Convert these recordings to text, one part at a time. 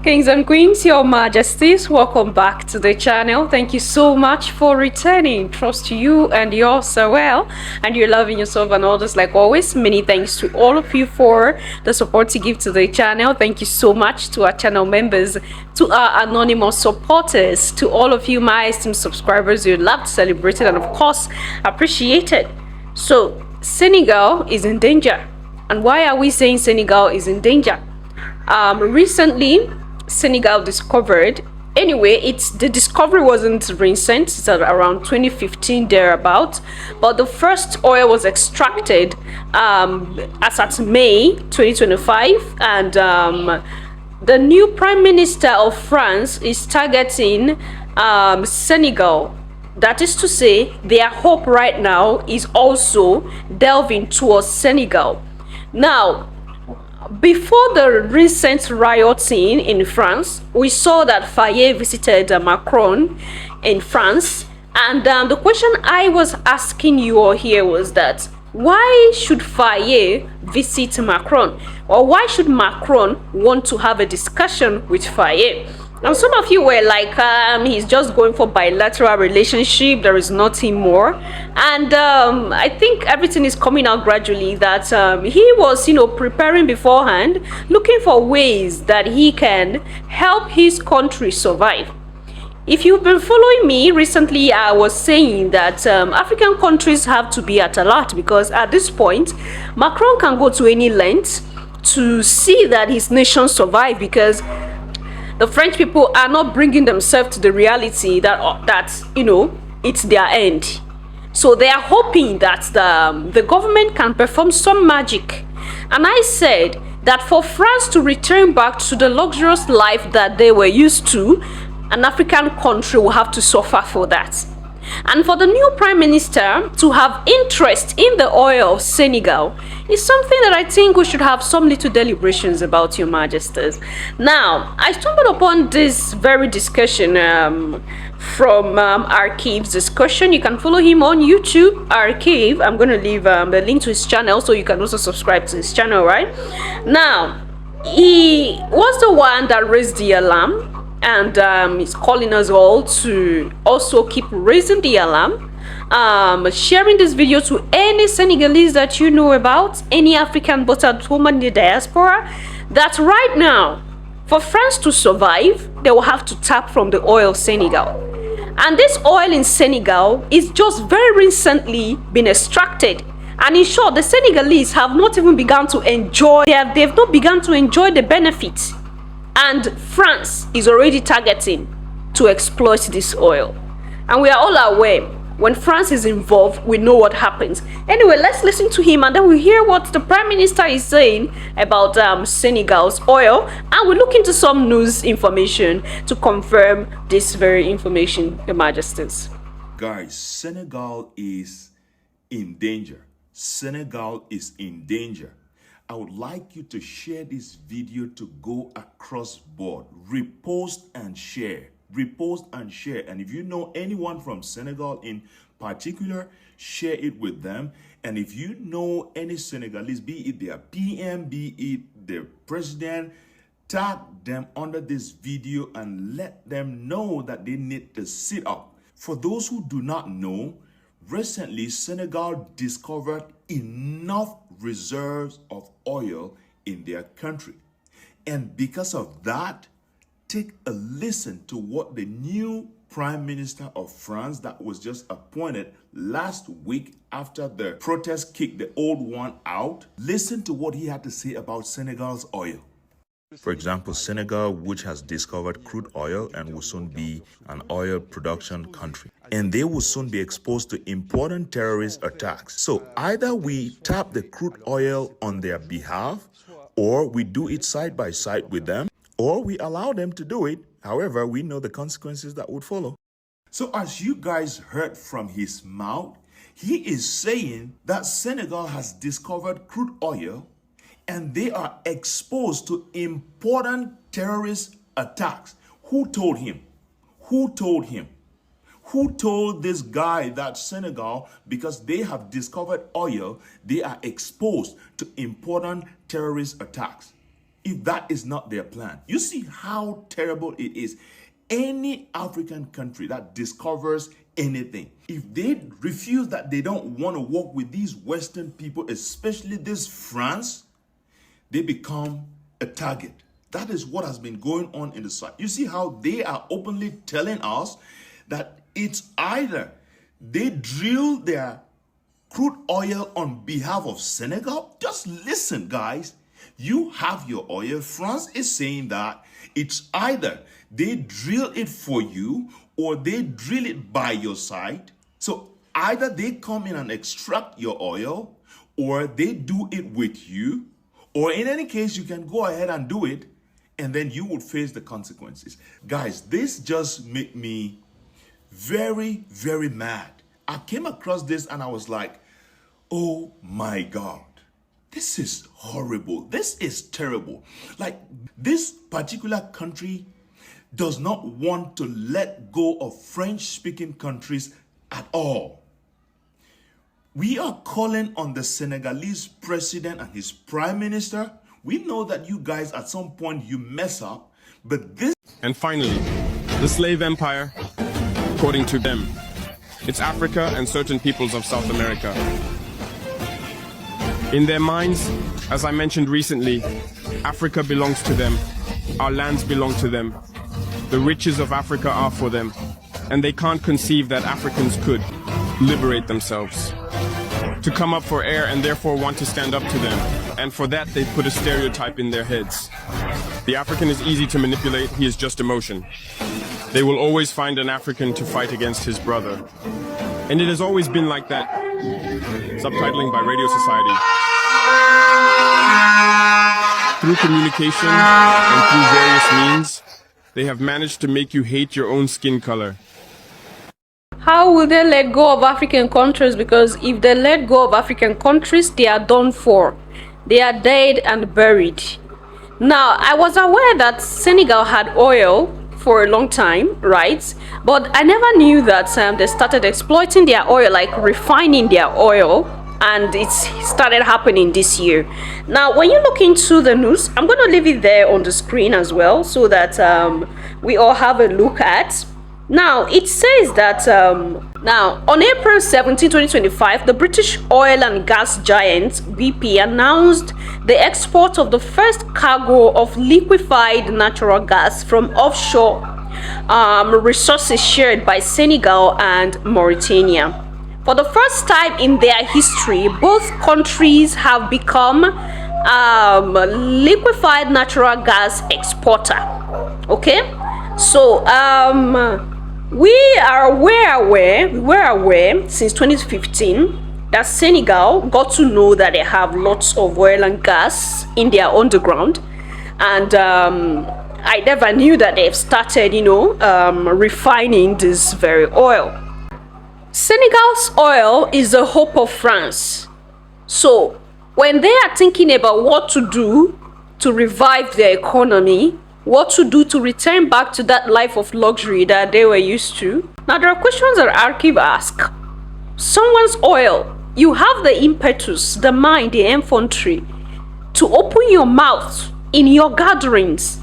Kings and Queens, Your Majesties, welcome back to the channel. Thank you so much for returning. Trust you and yours so well, and you're loving yourself and others like always. Many thanks to all of you for the support you give to the channel. Thank you so much to our channel members, to our anonymous supporters, to all of you, my esteemed subscribers. You loved, celebrated, and of course appreciated. So Senegal is in danger. And why are we saying Senegal is in danger? Recently Senegal discovered, anyway, the discovery wasn't recent, it's around 2015 thereabout, but the first oil was extracted as at May 2025, and the new Prime Minister of France is targeting Senegal. That is to say, their hope right now is also delving towards Senegal. Now, before the recent rioting in France, we saw that Faye visited Macron in France, and the question I was asking you all here was that why should Faye visit Macron, or why should Macron want to have a discussion with Faye? And some of you were like, he's just going for bilateral relationship, there is nothing more. And I think everything is coming out gradually that he was, preparing beforehand, looking for ways that he can help his country survive. If you've been following me recently, I was saying that African countries have to be at alert, because at this point, Macron can go to any length to see that his nation survive, because the French people are not bringing themselves to the reality that it's their end. So they are hoping that the government can perform some magic. And I said that for France to return back to the luxurious life that they were used to, an African country will have to suffer for that. And for the new Prime Minister to have interest in the oil of Senegal is something that I think we should have some little deliberations about, Your Majesties. Now, I stumbled upon this very discussion from Archive's discussion. You can follow him on YouTube, Archive. I'm going to leave the link to his channel so you can also subscribe to his channel, right? Now, he was the one that raised the alarm, and he's calling us all to also keep raising the alarm, sharing this video to any Senegalese that you know about, any African but at home in the diaspora, that right now, for France to survive, they will have to tap from the oil of Senegal. And this oil in Senegal is just very recently been extracted. And in short, the Senegalese have not even begun to enjoy, they've not begun to enjoy the benefits. And France is already targeting to exploit this oil. And we are all aware, when France is involved, we know what happens. Anyway, let's listen to him, and then we'll hear what the Prime Minister is saying about Senegal's oil. And we'll look into some news information to confirm this very information, Your Majesties. Guys, Senegal is in danger. Senegal is in danger. I would like you to share this video to go across board. Repost and share. Repost and share. And if you know anyone from Senegal in particular, share it with them. And if you know any Senegalese, be it their PM, be it their president, tag them under this video and let them know that they need to sit up. For those who do not know, recently Senegal discovered enough reserves of oil in their country. And because of that, take a listen to what the new Prime Minister of France that was just appointed last week after the protest kicked the old one out. Listen to what he had to say about Senegal's oil. For example, Senegal, which has discovered crude oil and will soon be an oil production country, and they will soon be exposed to important terrorist attacks. So either we tap the crude oil on their behalf, or we do it side by side with them, or we allow them to do it. However, we know the consequences that would follow. So as you guys heard from his mouth, he is saying that Senegal has discovered crude oil and they are exposed to important terrorist attacks. Who told him? Who told him? Who told this guy that Senegal, because they have discovered oil, they are exposed to important terrorist attacks? if that is not their plan. You see how terrible it is. Any African country that discovers anything, if they refuse, that they don't want to work with these Western people, especially this France, they become a target. That is what has been going on in the South. You see how they are openly telling us that it's either they drill their crude oil on behalf of Senegal. Just listen, guys. You have your oil. France is saying that it's either they drill it for you or they drill it by your side. So either they come in and extract your oil or they do it with you, or in any case, you can go ahead and do it and then you would face the consequences. Guys, this just made me very, very mad. I came across this and I was like, oh my God, this is horrible. This is terrible. Like, this particular country does not want to let go of French-speaking countries at all. We are calling on the Senegalese president and his prime minister. We know that you guys at some point you mess up, but this... And finally, the slave empire, according to them, it's Africa and certain peoples of South America. In their minds, as I mentioned recently, Africa belongs to them, our lands belong to them, the riches of Africa are for them, and they can't conceive that Africans could liberate themselves, to come up for air and therefore want to stand up to them, and for that they put a stereotype in their heads. The African is easy to manipulate, he is just emotion. They will always find an African to fight against his brother. And it has always been like that. Subtitling by Radio Society. Through communication and through various means, they have managed to make you hate your own skin color. How will they let go of African countries? Because if they let go of African countries, they are done for. They are dead and buried. Now, I was aware that Senegal had oil for a long time, right? But I never knew that they started exploiting their oil, like refining their oil, and it started happening this year. Now, when you look into the news, I'm going to leave it there on the screen as well, so that we all have a look at. Now, it says that now on April 17, 2025, the British oil and gas giant BP announced the export of the first cargo of liquefied natural gas from offshore resources shared by Senegal and Mauritania. For the first time in their history, both countries have become liquefied natural gas exporter. Okay, so we were aware since 2015 that Senegal got to know that they have lots of oil and gas in their underground, and I never knew that they've started, refining this very oil. Senegal's oil is the hope of France. So when they are thinking about what to do to revive their economy, what to do to return back to that life of luxury that they were used to. Now, there are questions that Archive ask. Someone's oil, you have the impetus, the mind, the infantry to open your mouth in your gatherings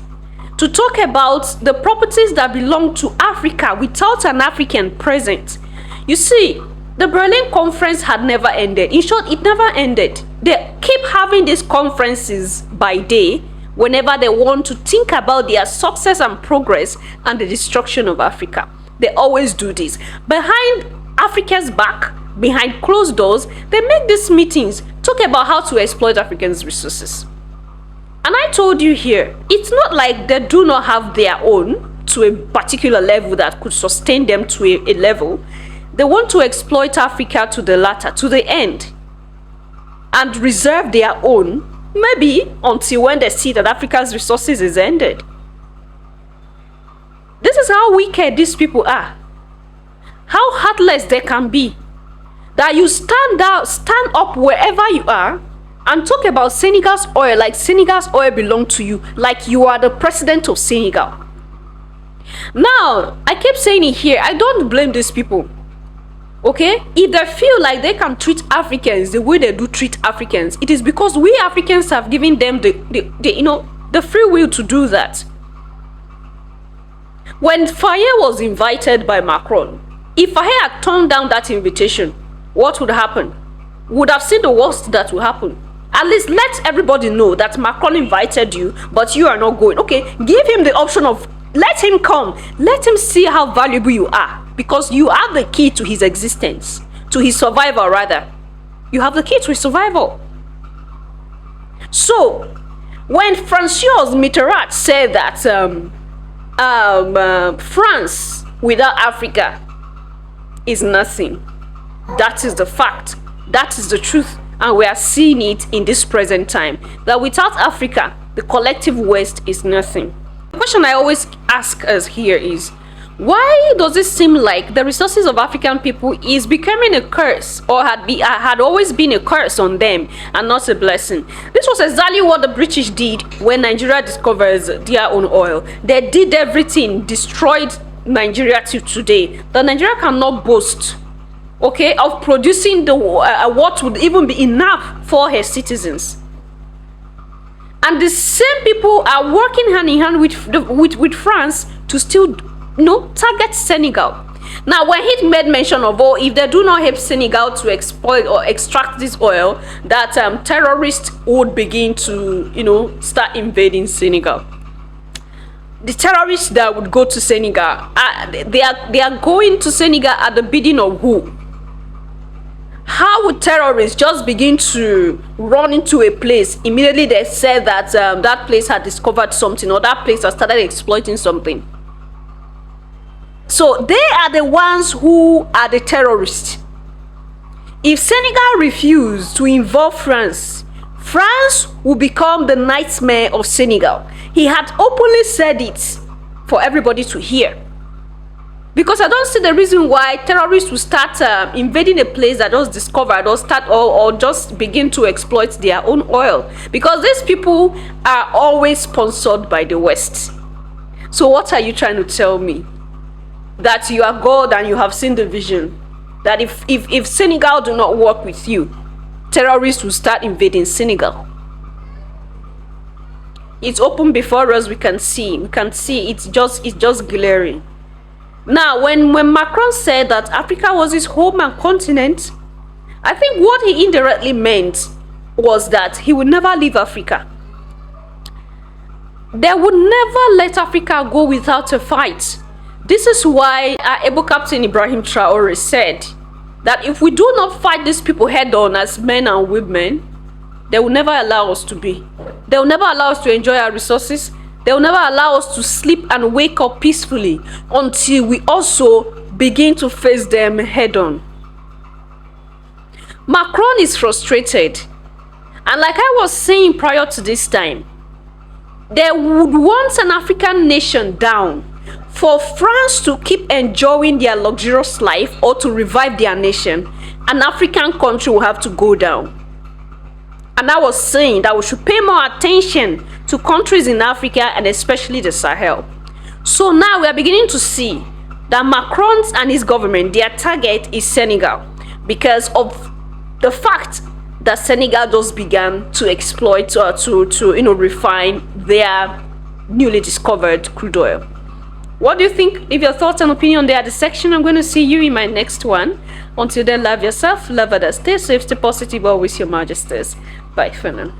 to talk about the properties that belong to Africa without an African present. You see, the Berlin conference had never ended. In short, it never ended. They keep having these conferences by day whenever they want to think about their success and progress and the destruction of Africa. They always do this. Behind Africa's back, behind closed doors, they make these meetings, talk about how to exploit Africans' resources. And I told you here, it's not like they do not have their own to a particular level that could sustain them to a level. They want to exploit Africa to the latter, to the end, and reserve their own, maybe until when they see that Africa's resources is ended. This is how wicked these people are. How heartless they can be. That you stand up wherever you are and talk about Senegal's oil like Senegal's oil belongs to you, like you are the president of Senegal. Now, I keep saying it here, I don't blame these people. Okay, if they feel like they can treat Africans the way they do treat Africans, it is because we Africans have given them the the free will to do that. When Faye was invited by Macron, if Faye had turned down that invitation, what would happen? We would have seen the worst that will happen. At least let everybody know that Macron invited you, but you are not going. Okay, give him the option of, let him come. Let him see how valuable you are, because you are the key to his existence, to his survival rather. You have the key to his survival. So, when Francois Mitterrand said that France without Africa is nothing, that is the fact. That is the truth. And we are seeing it in this present time, that without Africa, the collective West is nothing. The question I always ask us here is, why does it seem like the resources of African people is becoming a curse, or had always been a curse on them and not a blessing? This was exactly what the British did when Nigeria discovered their own oil. They did everything, destroyed Nigeria till today. That Nigeria cannot boast, okay, of producing the what would even be enough for her citizens. And the same people are working hand in hand with France to still target Senegal. Now, when he made mention of, if they do not help Senegal to exploit or extract this oil, that terrorists would begin to, start invading Senegal. The terrorists that would go to Senegal, they are going to Senegal at the bidding of who? How would terrorists just begin to run into a place immediately they said that that place had discovered something, or that place has started exploiting something? So they are the ones who are the terrorists. If Senegal refused to involve France, France will become the nightmare of Senegal. He had openly said it for everybody to hear. Because I don't see the reason why terrorists will start invading a place that was discovered, or just begin to exploit their own oil. Because these people are always sponsored by the West. So what are you trying to tell me? That you are God and you have seen the vision? That if Senegal do not work with you, terrorists will start invading Senegal? It's open before us. We can see. It's just glaring. Now, when Macron said that Africa was his home and continent, I think what he indirectly meant was that he would never leave Africa. They would never let Africa go without a fight. This is why our able Captain Ibrahim Traore said that if we do not fight these people head on as men and women, they will never allow us to be. They will never allow us to enjoy our resources. They will never allow us to sleep and wake up peacefully until we also begin to face them head on. Macron is frustrated. And like I was saying prior to this time, they would want an African nation down for France to keep enjoying their luxurious life, or to revive their nation. An African country will have to go down. And I was saying that we should pay more attention to countries in Africa, and especially the Sahel. So now we are beginning to see that Macron and his government, their target is Senegal, because of the fact that Senegal just began to exploit or to refine their newly discovered crude oil. What do you think? Leave your thoughts and opinion there at the section. I'm going to see you in my next one. Until then, love yourself, love others, stay safe, stay positive, always your majesties. Bye for now.